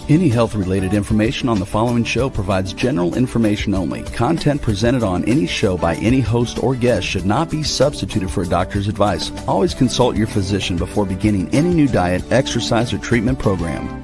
Any health-related information on the following show provides general information only. Content presented on any show by any host or guest should not be substituted for a doctor's advice. Always consult your physician before beginning any new diet, exercise, or treatment program.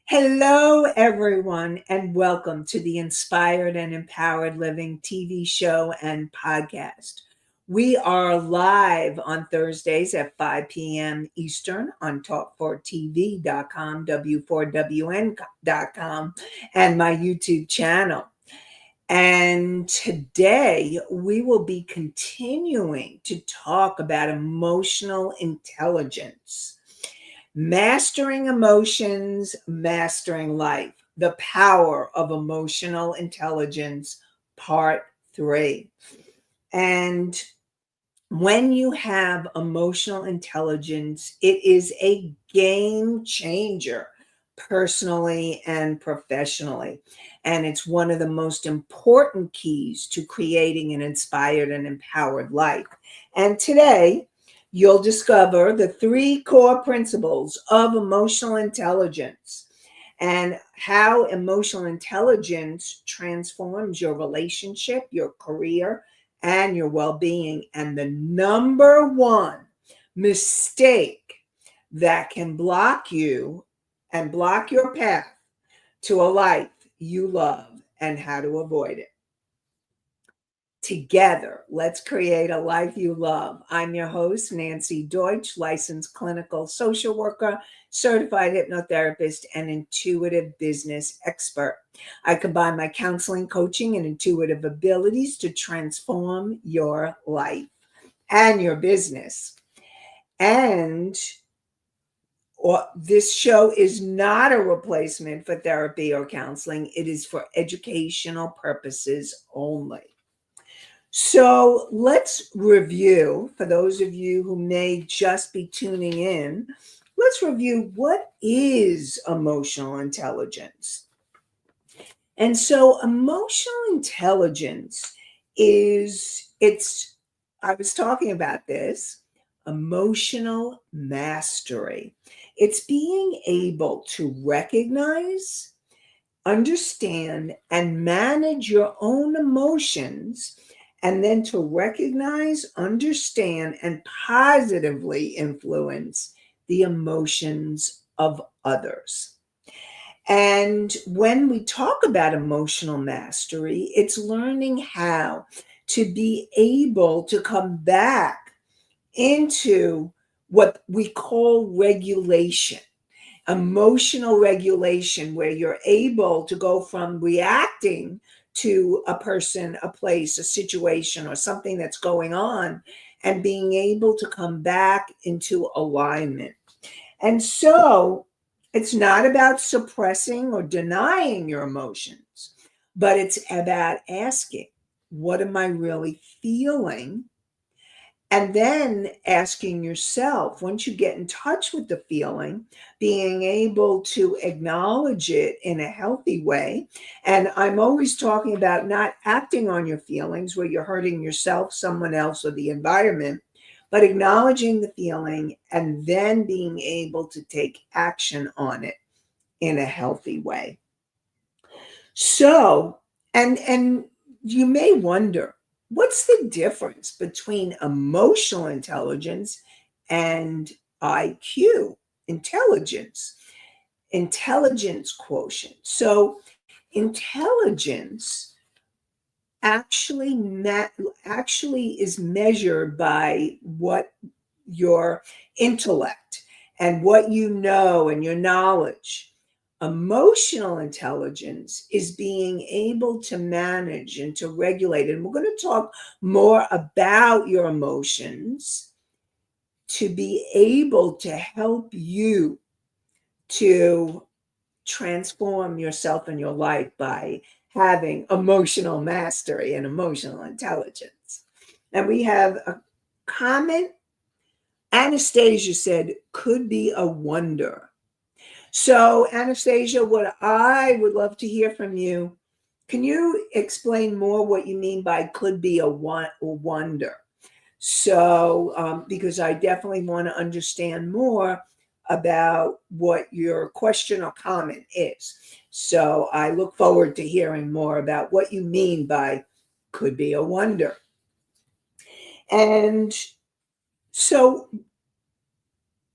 Hello, everyone, and welcome to the Inspired and Empowered Living TV show and podcast. We are live on Thursdays at 5 p.m. Eastern on talk4tv.com, w4wn.com, and my YouTube channel. And today we will be continuing to talk about emotional intelligence. Mastering emotions, mastering life. The power of emotional intelligence, part 3. And when you have emotional intelligence, it is a game changer, personally and professionally. And it's one of the most important keys to creating an inspired and empowered life. And today, you'll discover the 3 core principles of emotional intelligence and how emotional intelligence transforms your relationship, your career, and your well-being. And the number 1 mistake that can block you and block your path to a life you love and how to avoid it. Together, let's create a life you love. I'm your host, Nancy Deutsch, licensed clinical social worker, certified hypnotherapist, and intuitive business expert. I combine my counseling, coaching, and intuitive abilities to transform your life and your business. And this show is not a replacement for therapy or counseling. It is for educational purposes only. So let's review, for those of you who may just be tuning in, let's review what is emotional intelligence. And so emotional intelligence I was talking about this, emotional mastery. It's being able to recognize, understand, and manage your own emotions, and then to recognize, understand, and positively influence the emotions of others. And when we talk about emotional mastery, it's learning how to be able to come back into what we call regulation, emotional regulation, where you're able to go from reacting to a person, a place, a situation, or something that's going on, and being able to come back into alignment. And so it's not about suppressing or denying your emotions, but it's about asking, what am I really feeling? And then asking yourself, once you get in touch with the feeling, being able to acknowledge it in a healthy way. And I'm always talking about not acting on your feelings where you're hurting yourself, someone else, or the environment, but acknowledging the feeling and then being able to take action on it in a healthy way. So, and you may wonder, what's the difference between emotional intelligence and IQ, intelligence quotient? So intelligence actually is measured by what your intellect and what you know and your knowledge Emotional intelligence is being able to manage and to regulate. And we're going to talk more about your emotions to be able to help you to transform yourself and your life by having emotional mastery and emotional intelligence. And we have a comment. Anastasia said, could be a wonder. So, Anastasia, what I would love to hear from you, can you explain more what you mean by could be a wonder? So, because I definitely want to understand more about what your question or comment is. So, I look forward to hearing more about what you mean by could be a wonder. And so,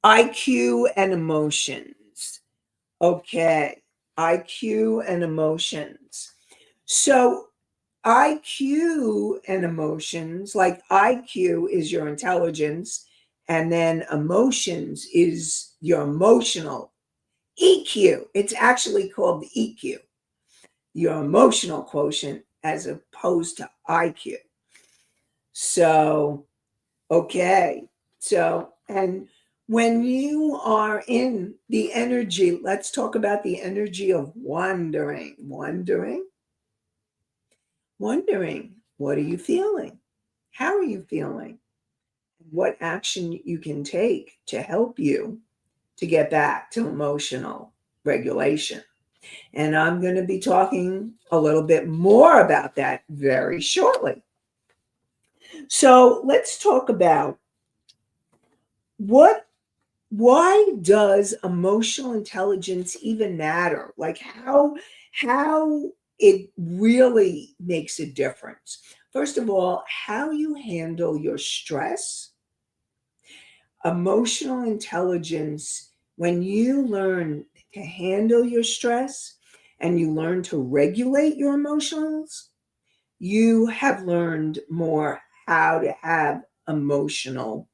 IQ and emotions. Okay, IQ and emotions. So, IQ and emotions, like IQ is your intelligence, and then emotions is your emotional. EQ, it's actually called the EQ, your emotional quotient, as opposed to IQ. So, okay. So, and when you are in the energy, let's talk about the energy of wondering. Wondering, what are you feeling? How are you feeling? What action you can take to help you to get back to emotional regulation. And I'm going to be talking a little bit more about that very shortly. So let's talk about what why does emotional intelligence even matter? Like how it really makes a difference. First of all, how you handle your stress. Emotional intelligence, when you learn to handle your stress and you learn to regulate your emotions, you have learned more how to have emotional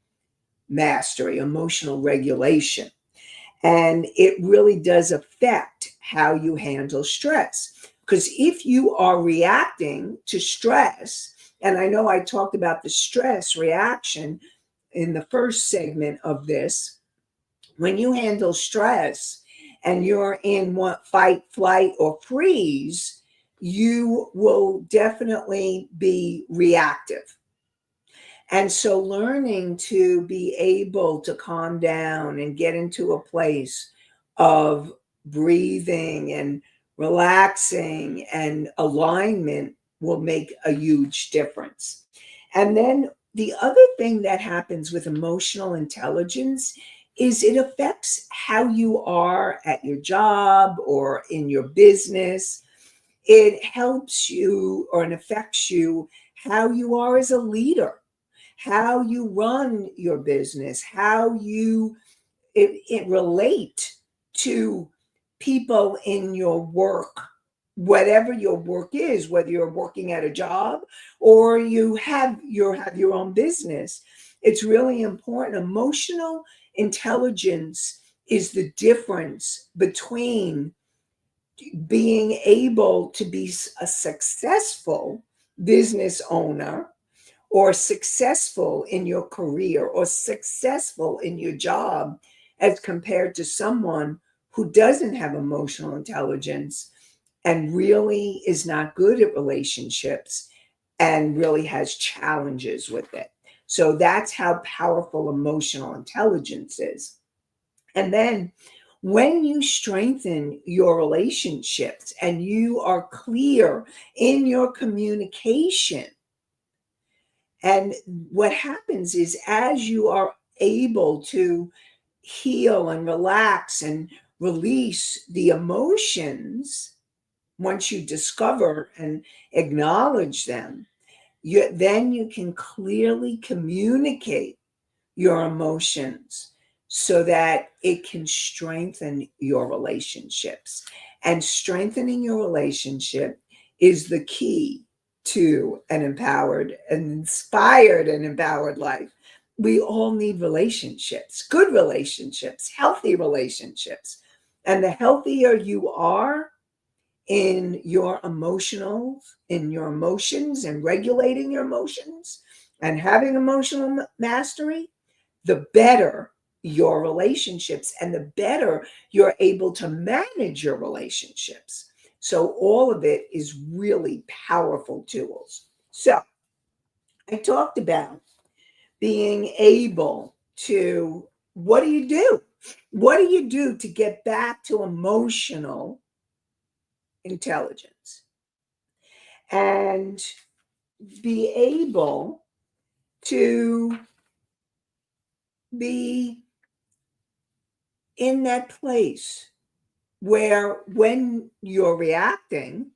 mastery, emotional regulation. And it really does affect how you handle stress. Because if you are reacting to stress, and I know I talked about the stress reaction in the first segment of this, when you handle stress and you're in what fight, flight, or freeze, you will definitely be reactive. And so learning to be able to calm down and get into a place of breathing and relaxing and alignment will make a huge difference. And then the other thing that happens with emotional intelligence is it affects how you are at your job or in your business. It helps you or it affects you how you are as a leader, how you run your business, how you it relate to people in your work, whatever your work is, whether you're working at a job or you have your own business. It's really important. Emotional intelligence is the difference between being able to be a successful business owner or successful in your career or successful in your job as compared to someone who doesn't have emotional intelligence and really is not good at relationships and really has challenges with it. So that's how powerful emotional intelligence is. And then when you strengthen your relationships and you are clear in your communication, and what happens is, as you are able to heal and relax and release the emotions, once you discover and acknowledge them, then you can clearly communicate your emotions so that it can strengthen your relationships. And strengthening your relationship is the key to an empowered, an inspired, and empowered life. We all need relationships, good relationships, healthy relationships. And the healthier you are in your emotions and regulating your emotions and having emotional mastery, the better your relationships and the better you're able to manage your relationships. So all of it is really powerful tools. So I talked about being able to, what do you do? What do you do to get back to emotional intelligence and be able to be in that place where when you're reacting,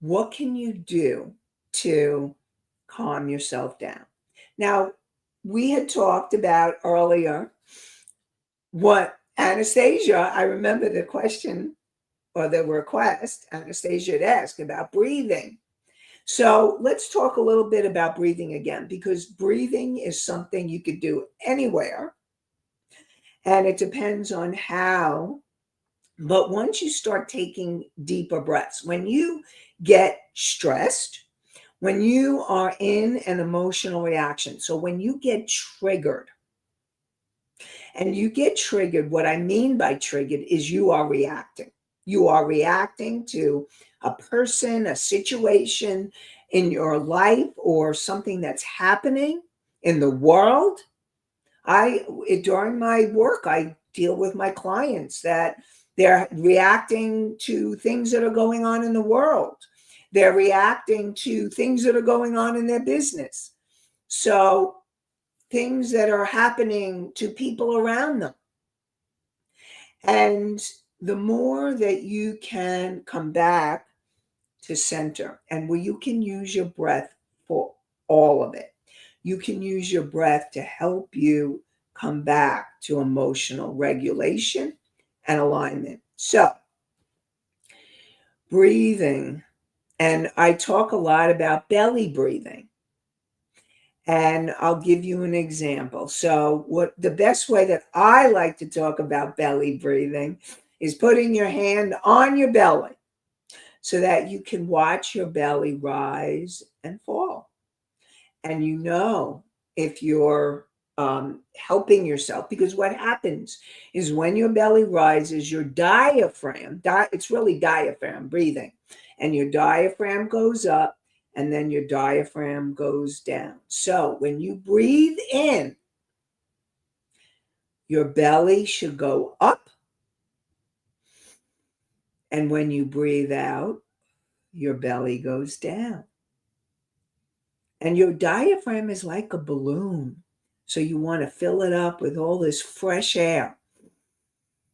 what can you do to calm yourself down? Now, we had talked about earlier what Anastasia, I remember the question or the request Anastasia had asked about breathing. So let's talk a little bit about breathing again, because breathing is something you could do anywhere. And it depends on how. But once you start taking deeper breaths, when you get stressed, when you are in an emotional reaction, so when you get triggered, and you get triggered, what I mean by triggered is you are reacting. You are reacting to a person, a situation in your life, or something that's happening in the world. During my work, I deal with my clients that they're reacting to things that are going on in the world. They're reacting to things that are going on in their business. So things that are happening to people around them. And the more that you can come back to center, and where you can use your breath for all of it, you can use your breath to help you come back to emotional regulation and alignment. So, breathing, and I talk a lot about belly breathing. And I'll give you an example. So, what the best way that I like to talk about belly breathing is putting your hand on your belly so that you can watch your belly rise and fall. And you know if you're helping yourself, because what happens is when your belly rises, your diaphragm, it's really diaphragm breathing, and your diaphragm goes up and then your diaphragm goes down. So when you breathe in, your belly should go up. And when you breathe out, your belly goes down. And your diaphragm is like a balloon. So you want to fill it up with all this fresh air.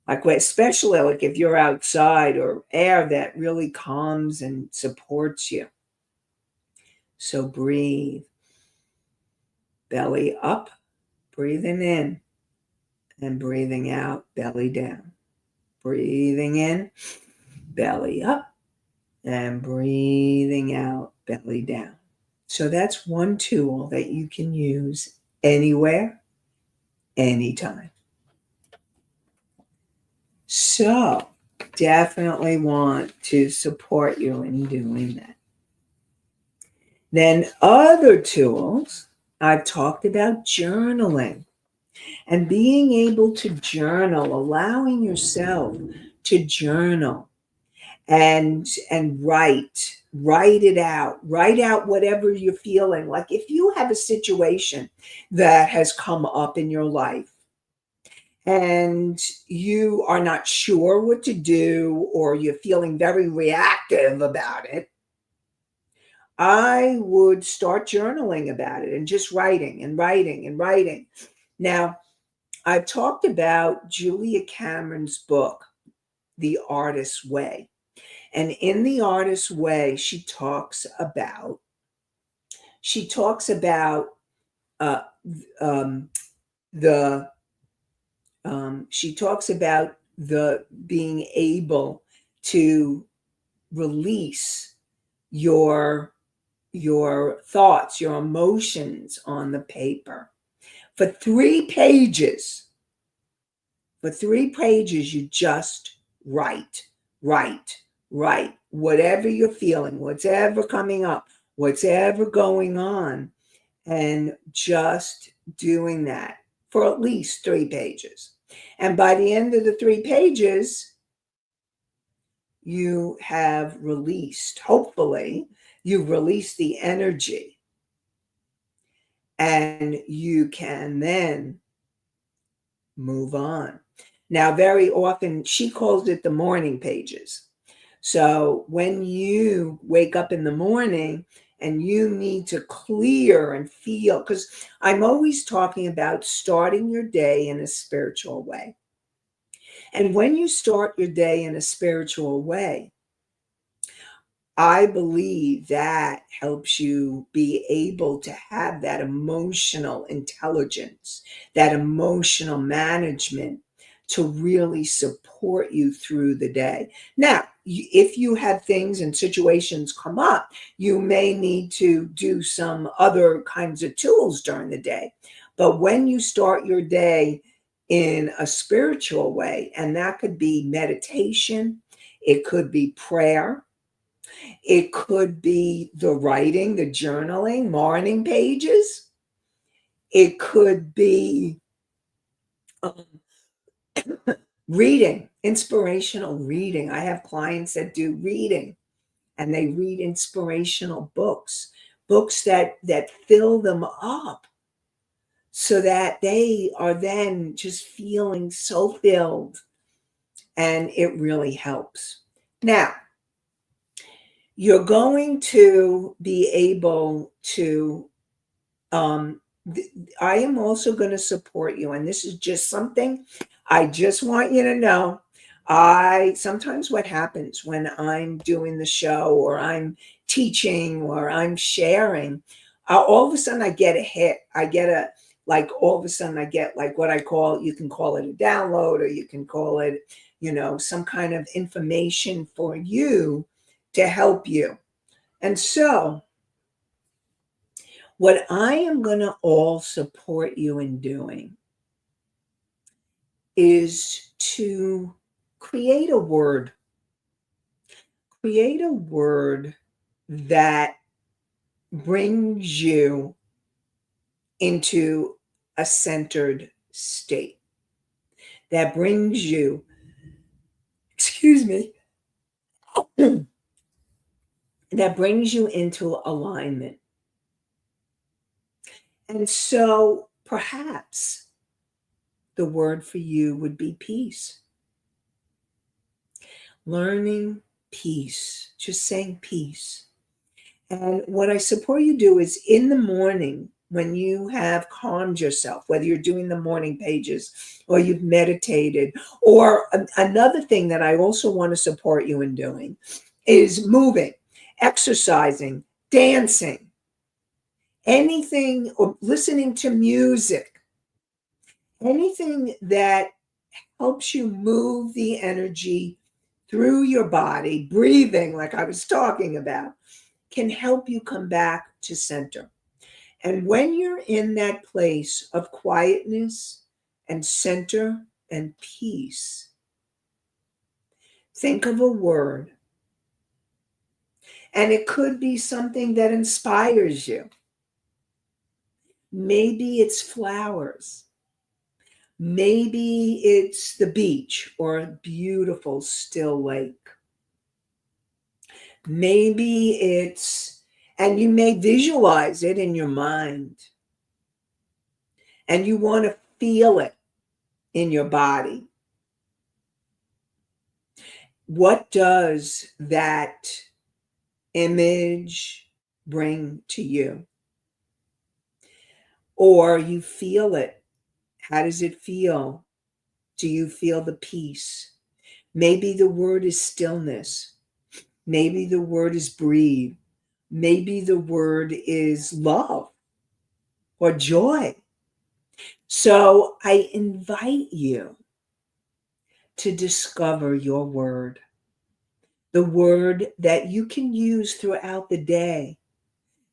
Especially like if you're outside, or air that really calms and supports you. So breathe. Belly up, breathing in, and breathing out, belly down. Breathing in, belly up, and breathing out, belly down. So that's one tool that you can use anywhere, anytime. So definitely want to support you in doing that. Then other tools, I've talked about journaling and being able to journal, allowing yourself to journal and write it out, write out whatever you're feeling. Like if you have a situation that has come up in your life and you are not sure what to do, or you're feeling very reactive about it, I would start journaling about it and just writing and writing and writing. Now, I've talked about Julia Cameron's book, The Artist's Way. And in The Artist's Way, she talks about uh, um, the she talks about the being able to release your thoughts, your emotions on the paper for 3 pages. For 3 pages, you just write, write, write. Whatever you're feeling, whatever coming up, whatever going on, and just doing that for at least 3 pages. And by the end of the 3 pages, you have released, hopefully, you've released the energy, and you can then move on. Now, very often, she calls it the morning pages. So when you wake up in the morning and you need to clear and feel, because I'm always talking about starting your day in a spiritual way. And when you start your day in a spiritual way, I believe that helps you be able to have that emotional intelligence, that emotional management to really support you through the day. Now, if you have things and situations come up, you may need to do some other kinds of tools during the day. But when you start your day in a spiritual way, and that could be meditation, it could be prayer, it could be the writing, the journaling, morning pages. It could be um, reading, inspirational reading. I have clients that do reading and they read inspirational books, books that fill them up so that they are then just feeling so filled, and it really helps. Now, you're going to be able to um I am also going to support you, and this is just something I just want you to know. I sometimes what happens when I'm doing the show or I'm teaching or I'm sharing, all of a sudden I get a hit. I get a like all of a sudden I get like what I call, you can call it a download, or you can call it, some kind of information for you to help you. And so what I am going to all support you in doing is to create a word, create a word that brings you into a centered state, that brings you, excuse me, that brings you into alignment. And so perhaps the word for you would be peace. Learning peace, just saying peace. And what I support you do is in the morning, when you have calmed yourself, whether you're doing the morning pages or you've meditated, or another thing that I also want to support you in doing is moving, exercising, dancing, anything, or listening to music, anything that helps you move the energy through your body, breathing, like I was talking about, can help you come back to center. And when you're in that place of quietness and center and peace, think of a word. And it could be something that inspires you. Maybe it's flowers. Maybe it's the beach or a beautiful still lake. Maybe it's, and you may visualize it in your mind, and you want to feel it in your body. What does that image bring to you? Or you feel it. How does it feel? Do you feel the peace? Maybe the word is stillness. Maybe the word is breathe. Maybe the word is love or joy. So I invite you to discover your word, the word that you can use throughout the day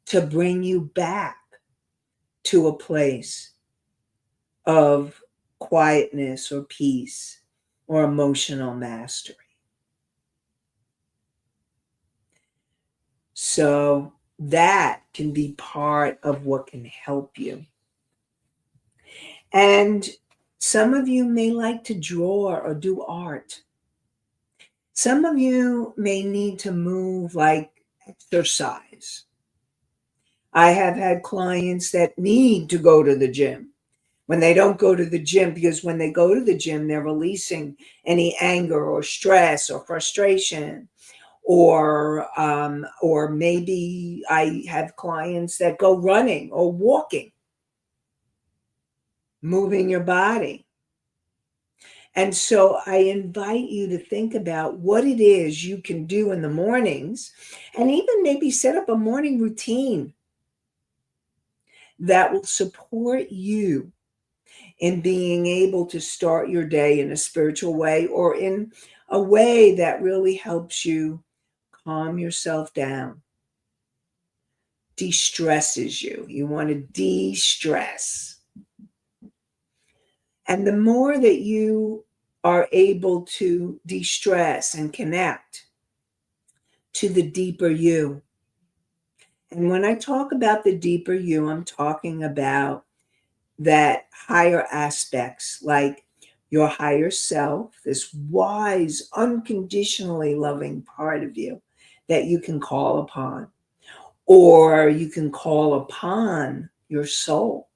to bring you back to a place of quietness or peace or emotional mastery. So that can be part of what can help you. And some of you may like to draw or do art. Some of you may need to move like exercise. I have had clients that need to go to the gym. When they don't go to the gym, because when they go to the gym, they're releasing any anger or stress or frustration, or maybe I have clients that go running or walking, moving your body. And so I invite you to think about what it is you can do in the mornings, and even maybe set up a morning routine that will support you in being able to start your day in a spiritual way, or in a way that really helps you calm yourself down, de-stresses you. You want to de-stress. And the more that you are able to de-stress and connect to the deeper you. And when I talk about the deeper you, I'm talking about that higher aspects, like your higher self, this wise, unconditionally loving part of you that you can call upon, or you can call upon your soul.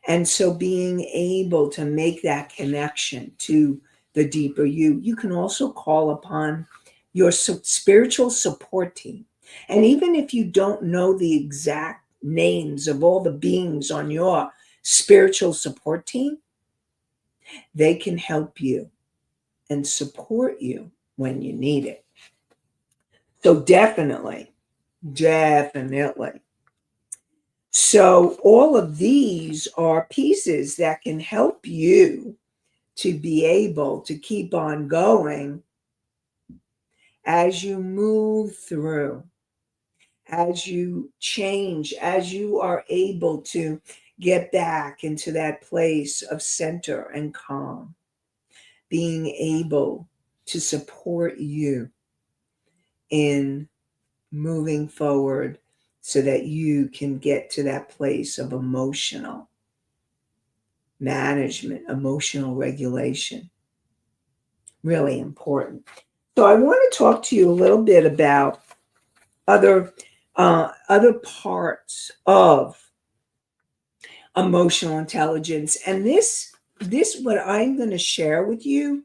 And so being able to make that connection to the deeper you, you can also call upon your spiritual support team. And even if you don't know the exact names of all the beings on your spiritual support team, they can help you and support you when you need it. So definitely. So all of these are pieces that can help you to be able to keep on going as you move through, as you change, as you are able to get back into that place of center and calm, being able to support you in moving forward so that you can get to that place of emotional management, emotional regulation. Really important. So I want to talk to you a little bit about other parts of emotional intelligence. And this what I'm going to share with you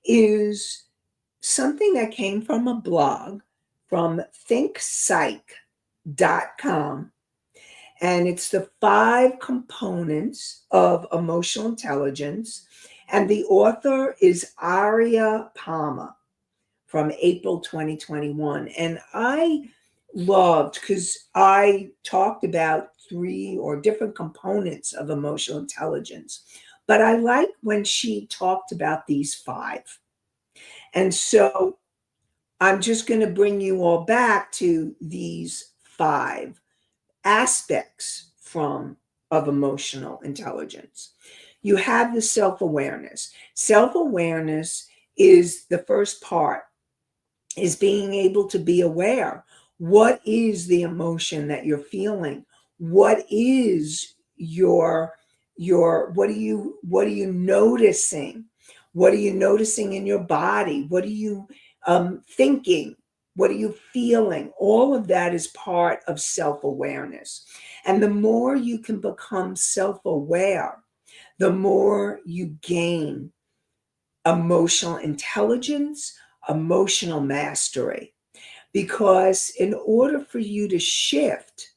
is something that came from a blog from thinkpsych.com. And it's the 5 components of emotional intelligence. And the author is Aria Palmer from April 2021. And I loved, because I talked about 3 or different components of emotional intelligence, but I like when she talked about these 5. And so I'm just going to bring you all back to these 5 aspects of emotional intelligence. You have the self-awareness. Self-awareness is the first part, is being able to be aware. What is the emotion that you're feeling? What is your what are you noticing? What are you noticing in your body? What are you thinking? What are you feeling? All of that is part of self-awareness. And the more you can become self-aware, the more you gain emotional intelligence, emotional mastery. Because in order for you to shift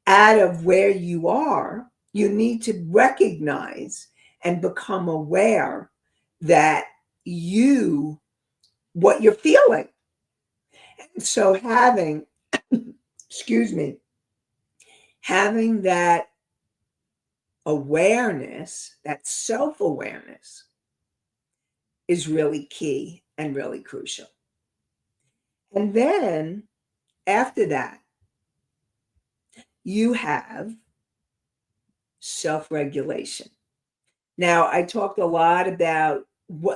out of where you are, you need to recognize and become aware that what you're feeling. And so having, excuse me, having that awareness, that self-awareness, is really key and really crucial. And then after that, you have self-regulation. Now, I talked a lot about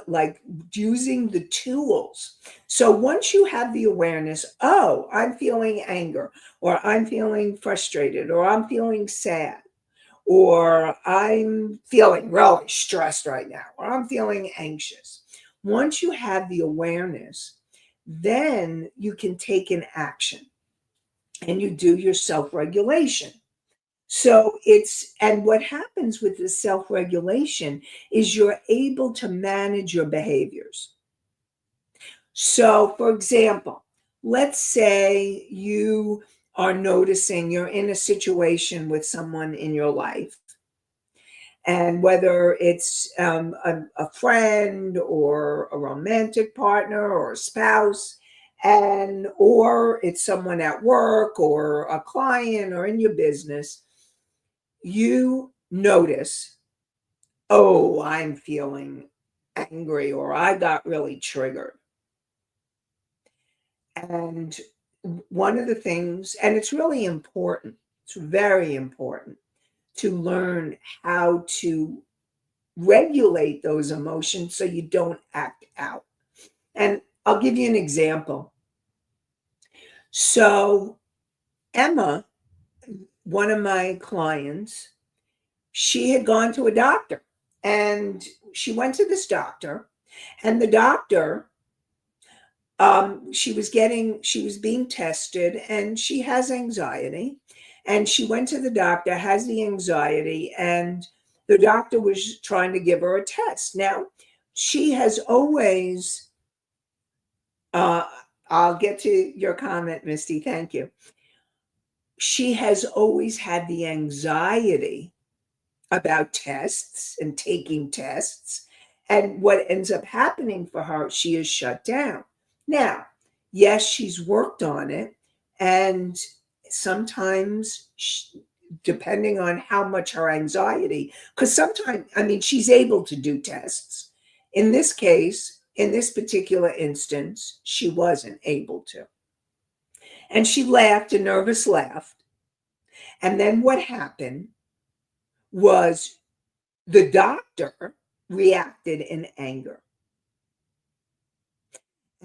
like using the tools. So once you have the awareness, oh, I'm feeling anger, or I'm feeling frustrated, or I'm feeling sad, or I'm feeling really stressed right now, or I'm feeling anxious. Once you have the awareness, then you can take an action and you do your self regulation. So and what happens with the self regulation is you're able to manage your behaviors. So, for example, let's say you are noticing you're in a situation with someone in your life, and whether it's a friend or a romantic partner or a spouse, and or it's someone at work or a client or in your business, you notice, oh, I'm feeling angry, or I got really triggered. And one of the things, and it's really important, it's very important to learn how to regulate those emotions so you don't act out. And I'll give you an example. So, Emma, one of my clients, she had gone to a doctor, and she went to this doctor, and the doctor, she was being tested, and she has anxiety, and she went to the doctor, has the anxiety, and the doctor was trying to give her a test. Now, she has always, uh, I'll get to your comment, Misty, thank you. She has always had the anxiety about tests and taking tests. And what ends up happening for her, she is shut down. Now, yes, she's worked on it. And sometimes, depending on how much her anxiety, because sometimes, I mean, she's able to do tests. In this case, in this particular instance, she wasn't able to. And she laughed, a nervous laugh. And then what happened was the doctor reacted in anger,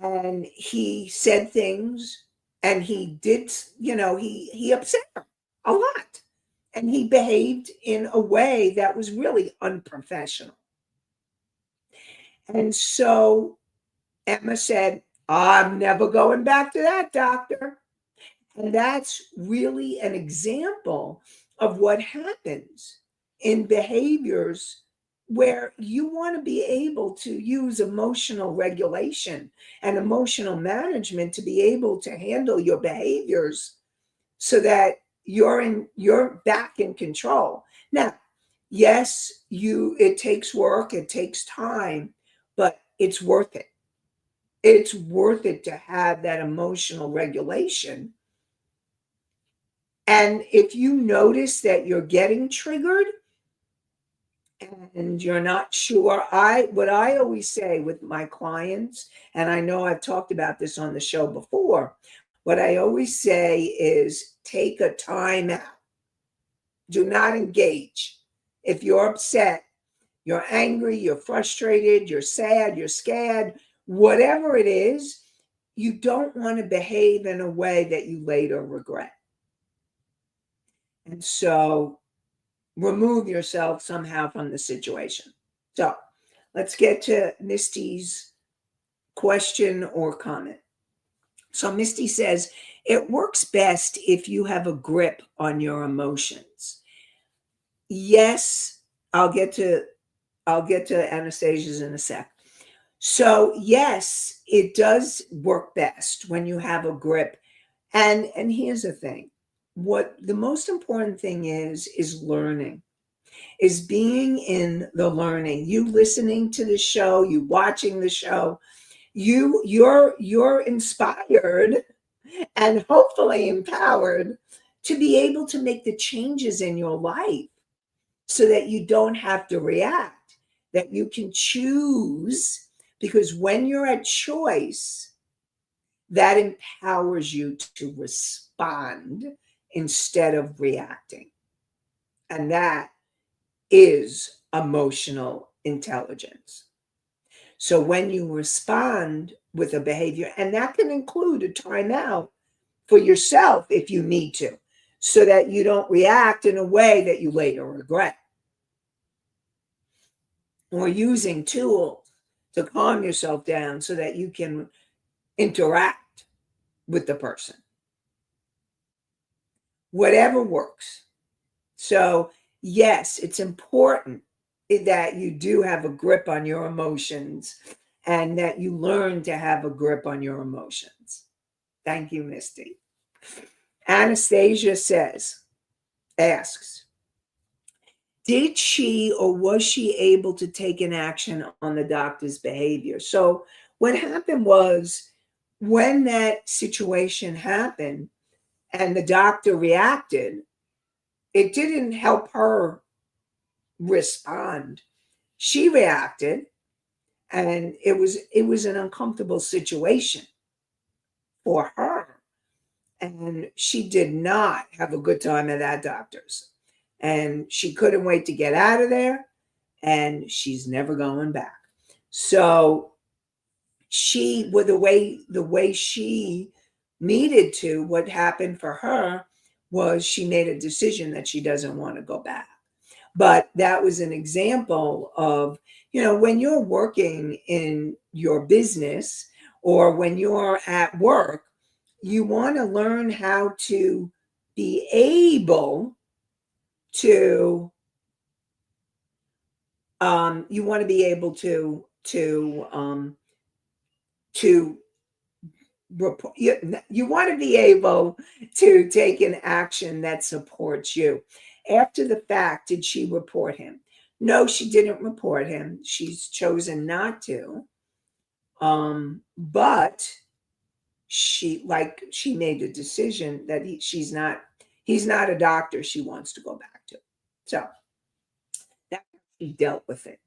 and he said things, and he did, he upset her a lot, and he behaved in a way that was really unprofessional. And so Emma said, I'm never going back to that doctor. And that's really an example of what happens in behaviors where you want to be able to use emotional regulation and emotional management to be able to handle your behaviors so that you're back in control. Now, yes, it takes work, it takes time, but it's worth it. It's worth it to have that emotional regulation. And if you notice that you're getting triggered and you're not sure, what I always say with my clients, and I know I've talked about this on the show before, what I always say is take a time out. Do not engage. If you're upset, you're angry, you're frustrated, you're sad, you're scared, whatever it is, you don't want to behave in a way that you later regret. And so remove yourself somehow from the situation. So let's get to Misty's question or comment. So Misty says, it works best if you have a grip on your emotions. Yes, I'll get to Anastasia's in a sec. So yes, it does work best when you have a grip. And here's the thing. What the most important thing is learning, is being in the learning. You listening to the show, you watching the show, you're inspired and hopefully empowered to be able to make the changes in your life so that you don't have to react, that you can choose, because when you're at choice, that empowers you to respond instead of reacting. And that is emotional intelligence. So when you respond with a behavior, and that can include a timeout for yourself if you need to, so that you don't react in a way that you later regret, or using tools to calm yourself down so that you can interact with the person. Whatever works. So, yes, it's important that you do have a grip on your emotions and that you learn to have a grip on your emotions. Thank you, Misty. Anastasia asks, did she or was she able to take an action on the doctor's behavior? So what happened was, when that situation happened and the doctor reacted, it didn't help her respond. She reacted, and it was an uncomfortable situation for her. And she did not have a good time at that doctor's. And she couldn't wait to get out of there, and she's never going back. So she, with the way she needed to, what happened for her was she made a decision that she doesn't want to go back. But that was an example of, when you're working in your business or when you're at work, you want to learn how to be able to, you want to be able to report, you want to be able to take an action that supports you. After the fact, did she report him? No, she didn't report him. She's chosen not to. But she made a decision that he's not a doctor she wants to go back to. So that she dealt with it.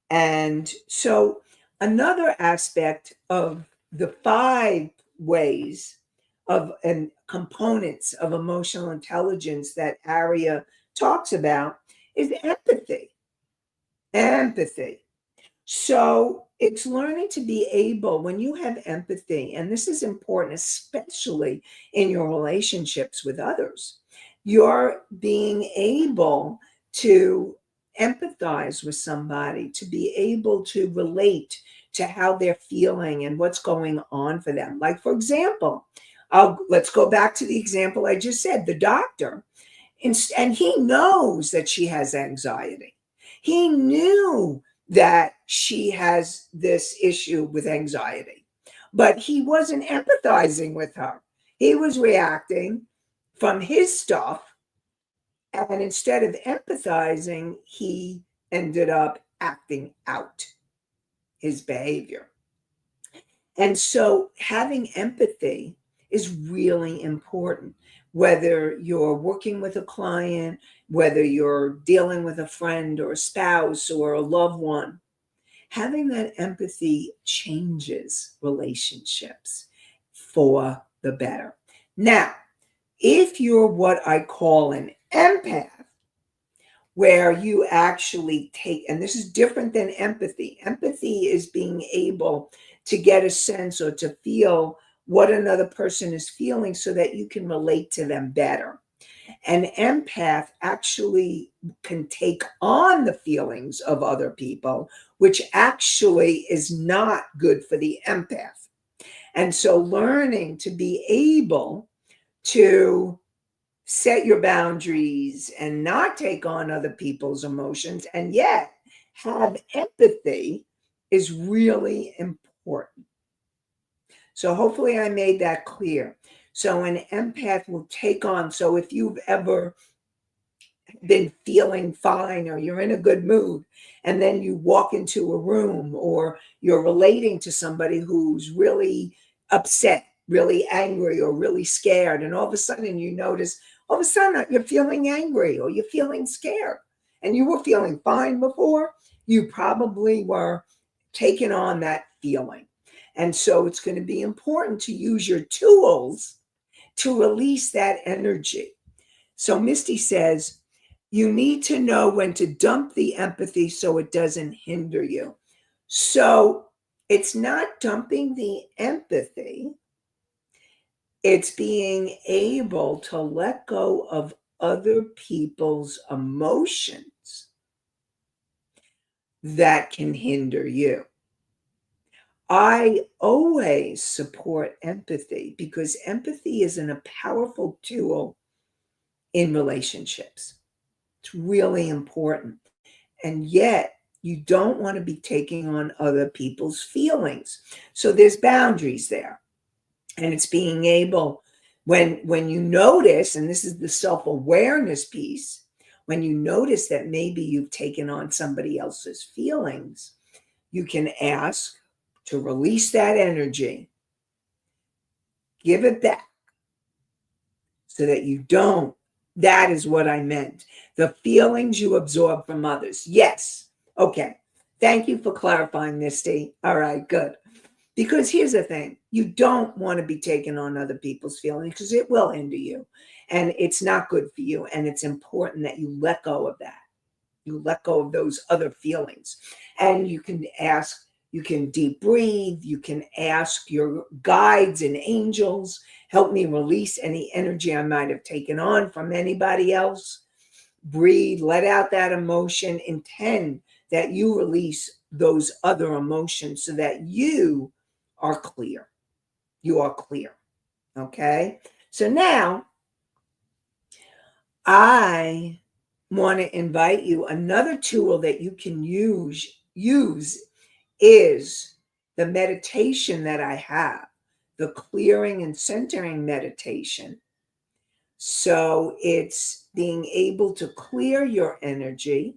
And so another aspect of the 5 ways of and components of emotional intelligence that Aria talks about is empathy. Empathy. So it's learning to be able, when you have empathy, and this is important, especially in your relationships with others, you're being able to empathize with somebody, to be able to relate to how they're feeling and what's going on for them. Like, for example, let's go back to the example I just said, the doctor. And he knows that she has anxiety. He knew that she has this issue with anxiety, but he wasn't empathizing with her. He was reacting from his stuff. And instead of empathizing, he ended up acting out his behavior. And so having empathy is really important, whether you're working with a client, whether you're dealing with a friend or a spouse or a loved one. Having that empathy changes relationships for the better. Now, if you're what I call an empath, where you actually take, and this is different than empathy. Empathy is being able to get a sense or to feel what another person is feeling so that you can relate to them better. An empath actually can take on the feelings of other people, which actually is not good for the empath. And so learning to be able to set your boundaries and not take on other people's emotions and yet have empathy is really important. So hopefully I made that clear. So an empath will take on, so if you've ever been feeling fine or you're in a good mood and then you walk into a room or you're relating to somebody who's really upset, really angry or really scared, and all of a sudden you notice all of a sudden you're feeling angry or you're feeling scared and you were feeling fine before, you probably were taking on that feeling. And so it's going to be important to use your tools to release that energy. So Misty says, You need to know when to dump the empathy so it doesn't hinder you. So it's not dumping the empathy, it's being able to let go of other people's emotions that can hinder you. I always support empathy because empathy is a powerful tool in relationships. It's really important. And yet, you don't want to be taking on other people's feelings. So there's boundaries there. And it's being able, when you notice, and this is the self-awareness piece, when you notice that maybe you've taken on somebody else's feelings, you can ask to release that energy, give it back so that you don't. That is what I meant. The feelings you absorb from others. Yes. Okay. Thank you for clarifying, Misty. All right, good. Because here's the thing, you don't want to be taking on other people's feelings because it will hinder you and it's not good for you. And it's important that you let go of that. You let go of those other feelings. And you can ask, you can deep breathe, you can ask your guides and angels, help me release any energy I might have taken on from anybody else. Breathe, let out that emotion, intend that you release those other emotions so that you are clear. You are clear. Okay. So now I want to invite you. Another tool that you can use is the meditation that I have, the clearing and centering meditation. So it's being able to clear your energy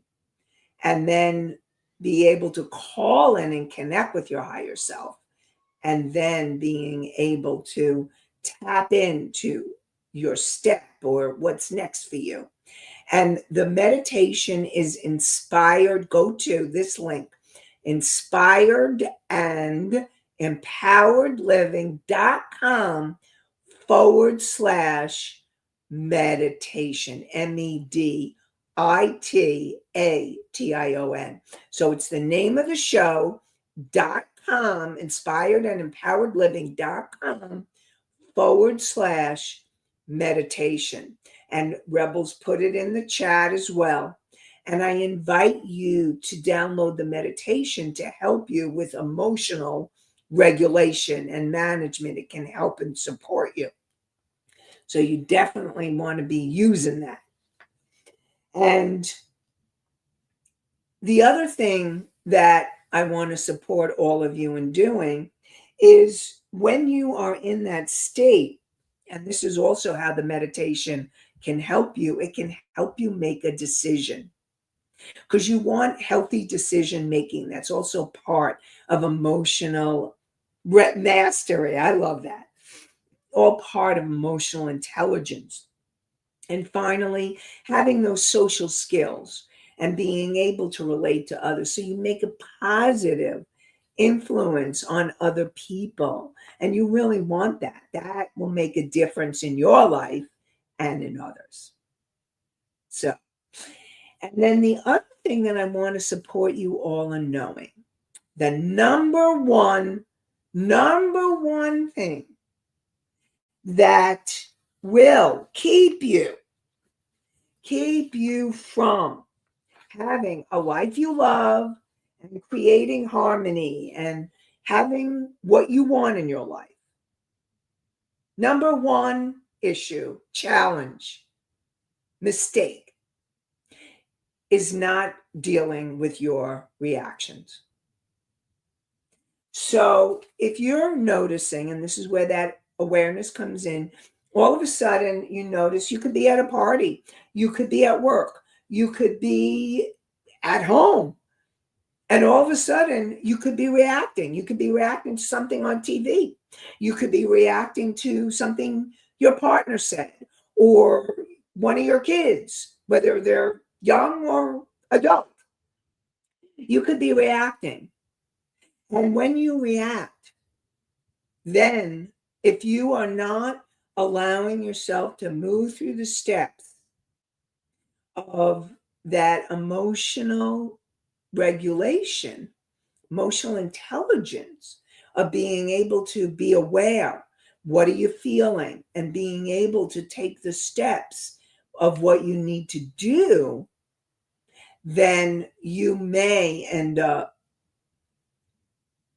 and then be able to call in and connect with your higher self, and then being able to tap into your step or what's next for you. And the meditation is inspired. Go to this link, inspired and empoweredliving.com /meditation, meditation. So it's the name of the show, .com, inspired and empoweredliving.com /meditation. And Rebels put it in the chat as well. And I invite you to download the meditation to help you with emotional regulation and management. It can help and support you. So you definitely want to be using that. And the other thing that I want to support all of you in doing is when you are in that state, and this is also how the meditation can help you, it can help you make a decision because you want healthy decision making. That's also part of emotional mastery. I love that. All part of emotional intelligence. And finally, having those social skills and being able to relate to others. So you make a positive influence on other people. And you really want that. That will make a difference in your life and in others. So, and then the other thing that I want to support you all in knowing, the number one thing that will keep you from having a life you love and creating harmony and having what you want in your life. Number one issue, challenge, mistake is not dealing with your reactions. So if you're noticing, and this is where that awareness comes in, all of a sudden you notice you could be at a party, you could be at work, you could be at home, and all of a sudden you could be reacting. You could be reacting to something on TV. You could be reacting to something your partner said or one of your kids, whether they're young or adult. You could be reacting. And when you react, then if you are not allowing yourself to move through the steps of that emotional regulation, emotional intelligence of being able to be aware. What are you feeling? And being able to take the steps of what you need to do, then you may end up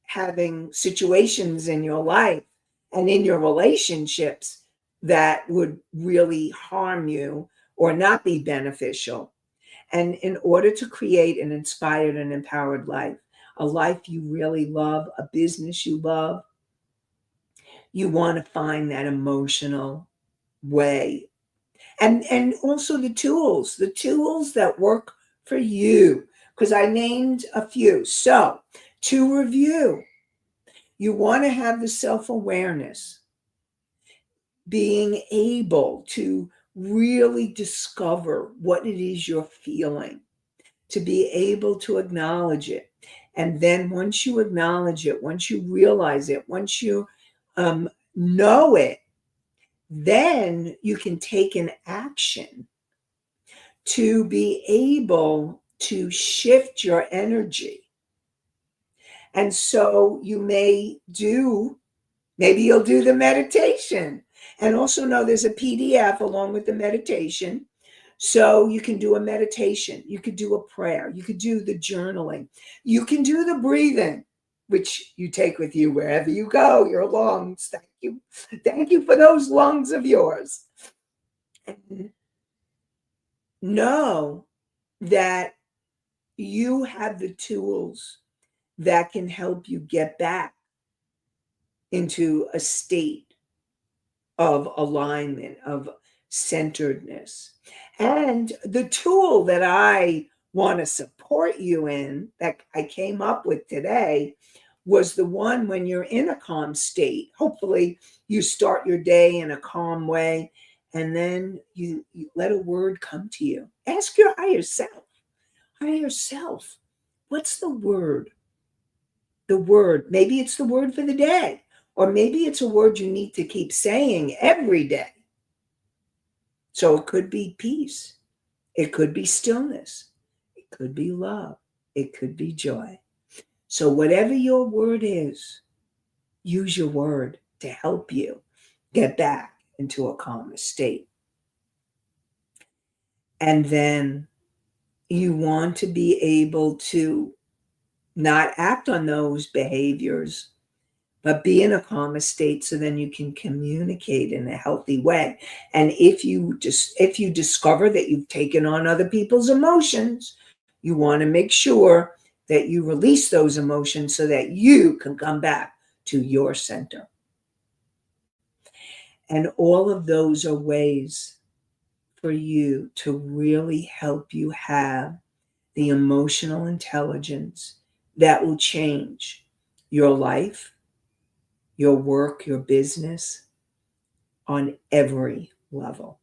having situations in your life and in your relationships that would really harm you or not be beneficial. And in order to create an inspired and empowered life, a life you really love, a business you love, you want to find that emotional way. And also the tools that work for you, because I named a few. So, to review, you want to have the self-awareness, being able to really discover what it is you're feeling, to be able to acknowledge it. And then once you acknowledge it, once you realize it, once you know it, then you can take an action to be able to shift your energy. And so maybe you'll do the meditation. And also know there's a PDF along with the meditation. So you can do a meditation, you could do a prayer, you could do the journaling, you can do the breathing, which you take with you wherever you go, your lungs. Thank you. Thank you for those lungs of yours. And know that you have the tools that can help you get back into a state of alignment, of centeredness. And the tool that I want to support you in, that I came up with today, was the one when you're in a calm state. Hopefully, you start your day in a calm way, and then you let a word come to you. Ask your higher self. Higher self, what's the word? The word. Maybe it's the word for the day, or maybe it's a word you need to keep saying every day. So it could be peace. It could be stillness. It could be love. It could be joy. So whatever your word is, use your word to help you get back into a calmer state. And then you want to be able to not act on those behaviors, but be in a calmer state so then you can communicate in a healthy way. And if you discover that you've taken on other people's emotions, you want to make sure that you release those emotions so that you can come back to your center. And all of those are ways for you to really help you have the emotional intelligence that will change your life, your work, your business on every level.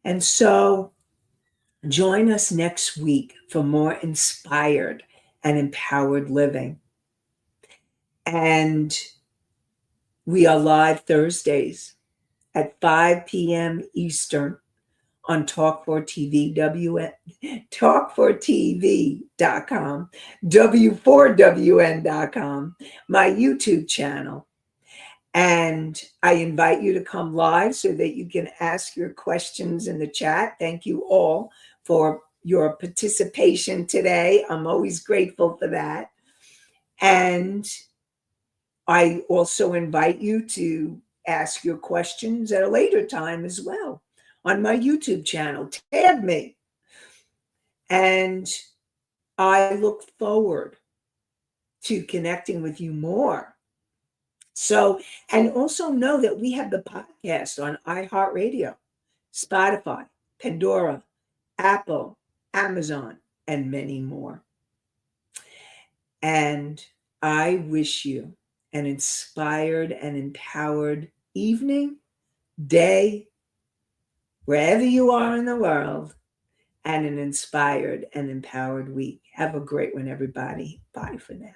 And so join us next week for more inspired and empowered living. And we are live Thursdays at 5 p.m. Eastern on Talk4TV, Talk4TV.com, W4WN.com, my YouTube channel. And I invite you to come live so that you can ask your questions in the chat. Thank you all for your participation today. I'm always grateful for that. And I also invite you to ask your questions at a later time as well on my YouTube channel. Tag me. And I look forward to connecting with you more. So, and also know that we have the podcast on iHeartRadio, Spotify, Pandora, Apple, Amazon, and many more. And I wish you an inspired and empowered evening, day, wherever you are in the world, and an inspired and empowered week. Have a great one, everybody. Bye for now.